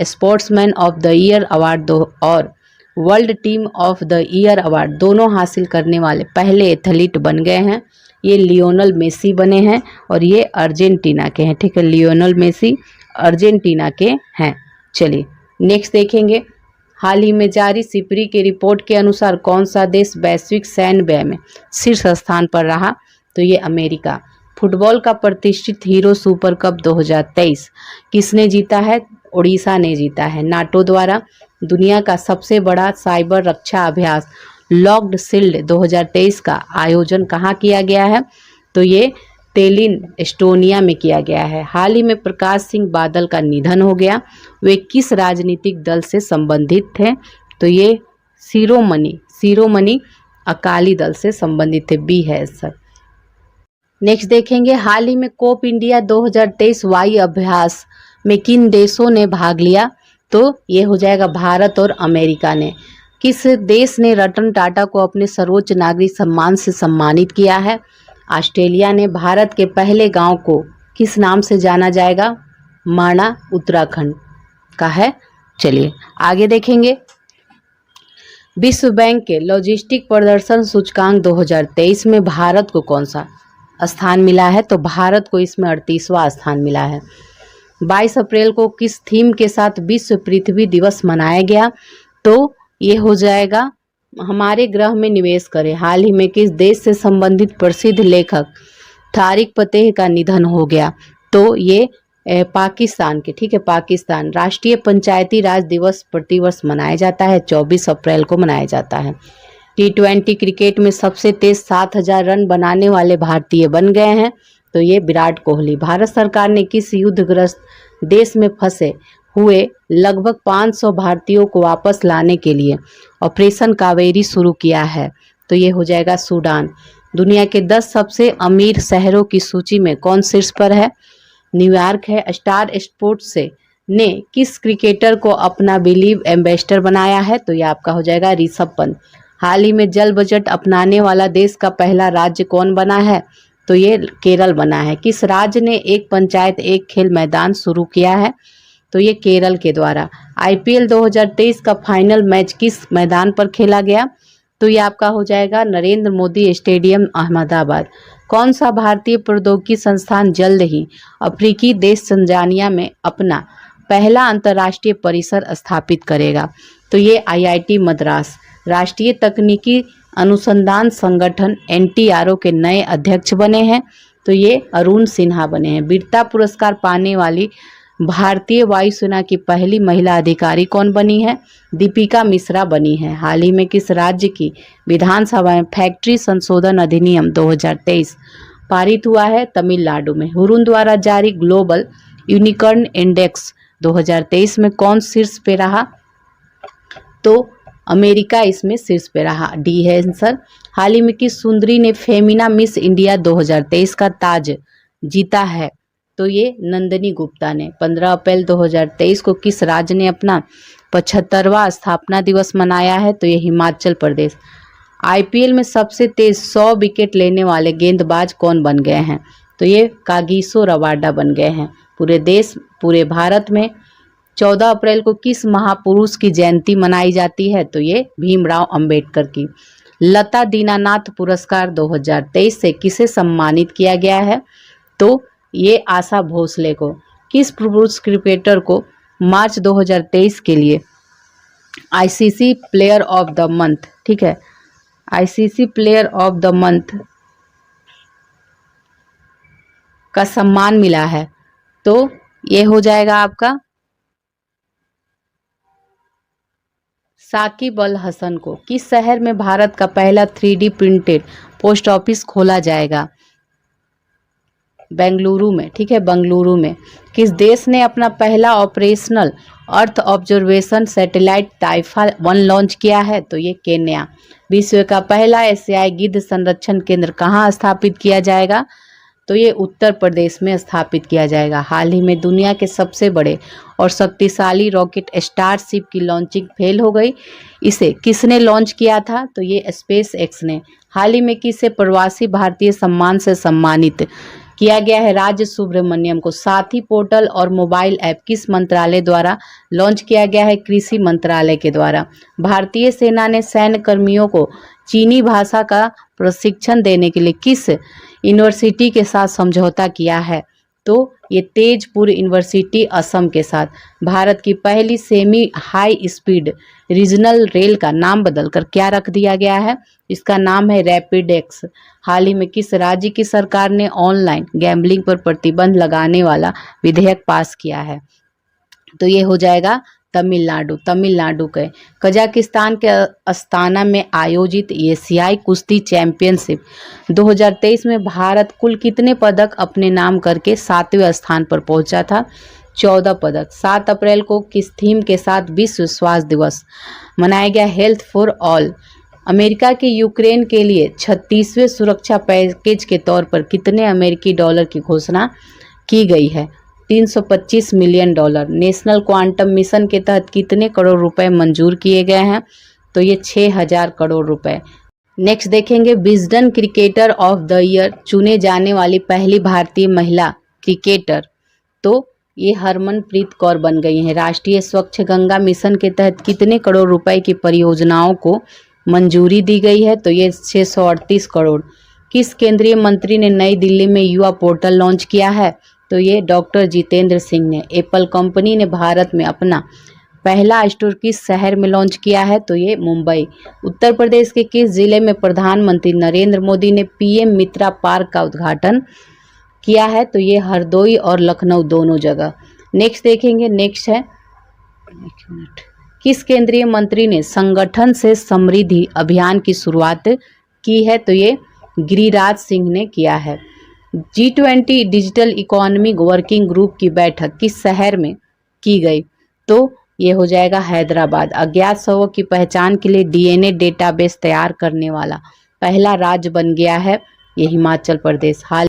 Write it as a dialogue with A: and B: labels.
A: Sportsman of the year award और world team of the year award दोनों हासिल करने वाले पहले एथलीट बन गए हैं। ये लियोनल मेसी बने हैं और ये अर्जेंटीना के हैं। ठीक है, लियोनल मेसी अर्जेंटीना के हैं। चलिए नेक्स्ट देखेंगे। हाल ही में जारी सिपरी की रिपोर्ट के अनुसार कौन सा देश वैश्विक सैन्य व्यय में शीर्ष स्थान पर रहा? तो ये अमेरिका। फुटबॉल का प्रतिष्ठित हीरो सुपर कप 2023 किसने जीता है? ओडिशा ने जीता है। नाटो द्वारा दुनिया का सबसे बड़ा साइबर रक्षा अभ्यास लॉक्ड शील्ड 2023 का आयोजन कहाँ किया गया है? तो ये तेलिन एस्टोनिया में किया गया है। हाल ही में प्रकाश सिंह बादल का निधन हो गया। वे किस राजनीतिक दल से संबंधित थे? तो ये शिरोमणि अकाली दल से संबंधित थे। बी है सर। नेक्स्ट देखेंगे। हाल ही में कोप इंडिया 2023 वायु अभ्यास में किन देशों ने भाग लिया? तो ये हो जाएगा भारत और अमेरिका ने। किस देश ने रतन टाटा को अपने सर्वोच्च नागरिक सम्मान से सम्मानित किया है? ऑस्ट्रेलिया ने। भारत के पहले गांव को किस नाम से जाना जाएगा? माणा उत्तराखंड का है। चलिए आगे देखेंगे। विश्व बैंक के लॉजिस्टिक प्रदर्शन सूचकांक 2023 में भारत को कौन सा स्थान मिला है? तो भारत को इसमें 38वां स्थान मिला है। 22 अप्रैल को किस थीम के साथ विश्व पृथ्वी दिवस मनाया गया? तो ये हो जाएगा हमारे ग्रह में निवेश करें। हाल ही में किस देश से संबंधित प्रसिद्ध लेखक तारिक फतेह का निधन हो गया? तो ये पाकिस्तान के। ठीक है, पाकिस्तान। राष्ट्रीय पंचायती राज दिवस प्रतिवर्ष मनाया जाता है, 24 अप्रैल को मनाया जाता है। T20 क्रिकेट में सबसे तेज 7000 रन बनाने वाले भारतीय बन गए हैं। तो ये विराट कोहली। भारत सरकार ने किस युद्धग्रस्त देश में फंसे हुए लगभग 500 भारतीयों को वापस लाने के लिए ऑपरेशन कावेरी शुरू किया है? तो ये हो जाएगा सूडान। दुनिया के 10 सबसे अमीर शहरों की सूची में कौन शीर्ष पर है? न्यूयॉर्क है। स्टार स्पोर्ट्स ने किस क्रिकेटर को अपना बिलीव एम्बेसडर बनाया है? तो ये आपका हो जाएगा ऋषभ पंत। हाल ही में जल बजट अपनाने वाला देश का पहला राज्य कौन बना है? तो ये केरल बना है। किस राज्य ने एक पंचायत एक खेल मैदान शुरू किया है? तो ये केरल के द्वारा। IPL 2023 का फाइनल मैच किस मैदान पर खेला गया? तो ये आपका हो जाएगा नरेंद्र मोदी स्टेडियम अहमदाबाद। कौन सा भारतीय प्रौद्योगिकी संस्थान जल्द ही अफ्रीकी देश तंजानिया में अपना पहला अंतर्राष्ट्रीय परिसर स्थापित करेगा? तो ये IIT मद्रास। राष्ट्रीय तकनीकी अनुसंधान संगठन NTRO के नए अध्यक्ष बने हैं। तो ये अरुण सिन्हा बने हैं। वीरता पुरस्कार पाने वाली भारतीय वायुसेना की पहली महिला अधिकारी कौन बनी है? दीपिका मिश्रा बनी है। हाल ही में किस राज्य की विधानसभा में फैक्ट्री संशोधन अधिनियम 2023 पारित हुआ है? तमिलनाडु में। हुरून द्वारा जारी ग्लोबल यूनिकॉर्न इंडेक्स 2023 में कौन शीर्ष पे रहा? तो अमेरिका इसमें शीर्ष पे रहा। डी है आंसर। हाल ही में किस सुंदरी ने फेमिना मिस इंडिया 2023 का ताज जीता है? तो ये नंदिनी गुप्ता ने। 15 अप्रैल 2023 को किस राज्य ने अपना 75वां स्थापना दिवस मनाया है? तो ये हिमाचल प्रदेश। IPL में सबसे तेज 100 विकेट लेने वाले गेंदबाज कौन बन गए हैं? तो ये कागिसो रबाडा बन गए हैं। पूरे भारत में 14 अप्रैल को किस महापुरुष की जयंती मनाई जाती है? तो ये भीमराव अंबेडकर की। लता दीनानाथ पुरस्कार 2023 से किसे सम्मानित किया गया है? तो ये आशा भोसले को। किस पुरुष क्रिकेटर को मार्च 2023 के लिए ICC player of the month, ठीक है, ICC player of the month का सम्मान मिला है? तो ये हो जाएगा आपका साकिब अल हसन को। किस शहर में भारत का पहला 3D प्रिंटेड पोस्ट ऑफिस खोला जाएगा? बेंगलुरु में। ठीक है, बेंगलुरु में। किस देश ने अपना पहला operational earth observation satellite Taifa 1 launch किया है? तो ये केन्या। विश्व का पहला एशियाई गिद्ध संरक्षण केंद्र कहाँ स्थापित किया जाएगा? तो ये उत्तर प्रदेश में स्थापित किया जाएगा। हाल ही में दुनिया के सबसे बड़े और शक्तिशाली रॉकेट स्टारशिप की लॉन्चिंग फेल हो गई। इसे किसने लॉन्च किया था? तो ये SpaceX ने। हाल ही में किसे प्रवासी भारतीय सम्मान से सम्मानित किया गया है राज्य सुब्रमण्यम को। साथी पोर्टल और मोबाइल ऐप किस मंत्रालय द्वारा लॉन्च किया गया है? कृषि मंत्रालय के द्वारा। भारतीय सेना ने सैन्य कर्मियों को चीनी भाषा का प्रशिक्षण देने के लिए किस यूनिवर्सिटी के साथ समझौता किया है? तो ये तेजपुर यूनिवर्सिटी असम के साथ। भारत की पहली semi high speed regional rail का नाम बदलकर क्या रख दिया गया है? इसका नाम है रैपिडेक्स। हाल ही में किस राज्य की सरकार ने ऑनलाइन गैम्बलिंग पर प्रतिबंध लगाने वाला विधेयक पास किया है? तो ये हो जाएगा तमिलनाडु। तमिलनाडु के कजाकिस्तान के अस्ताना में आयोजित एशियाई कुश्ती चैंपियनशिप 2023 में भारत कुल कितने पदक अपने नाम करके 7वें स्थान पर पहुंचा था? 14 पदक। 7 अप्रैल को किस थीम के साथ विश्व स्वास्थ्य दिवस मनाया गया? Health for all. अमेरिका के यूक्रेन के लिए 36वें सुरक्षा पैकेज के तौर पर कितने अमेरिकी डॉलर की घोषणा की गई है? 325 million dollar. National quantum mission के तहत कितने करोड़ रुपए मंजूर किए गए हैं? तो ये 6000 करोड़ रुपए। नेक्स्ट देखेंगे Wisden cricketer of the year चुने जाने वाली पहली भारतीय महिला क्रिकेटर। तो ये हरमनप्रीत कौर बन गई हैं। राष्ट्रीय स्वच्छ गंगा मिशन के तहत कितने करोड़ रुपए की परियोजनाओं को मंजूरी दी गई है? तो ये 638 करोड़। किस केंद्रीय मंत्री ने नई दिल्ली में युवा पोर्टल लॉन्च किया है? तो ये डॉक्टर जितेंद्र सिंह ने। एप्पल कंपनी ने भारत में अपना पहला स्टोर किस शहर में लॉन्च किया है? तो ये मुंबई। उत्तर प्रदेश के किस जिले में प्रधानमंत्री नरेंद्र मोदी ने पीएम मित्रा पार्क का उद्घाटन किया है? तो ये हरदोई और लखनऊ दोनों जगह। नेक्स्ट देखेंगे, नेक्स्ट है किस केंद्रीय मंत्री ने संगठन से समृद्धि अभियान की शुरुआत की है? तो ये गिरिराज सिंह ने किया है। G20 digital economic working group की बैठक किस शहर में की गई? तो ये हो जाएगा हैदराबाद। अज्ञात शवों की पहचान के लिए DNA डेटाबेस तैयार करने वाला पहला राज्य बन गया है ये हिमाचल प्रदेश। हाल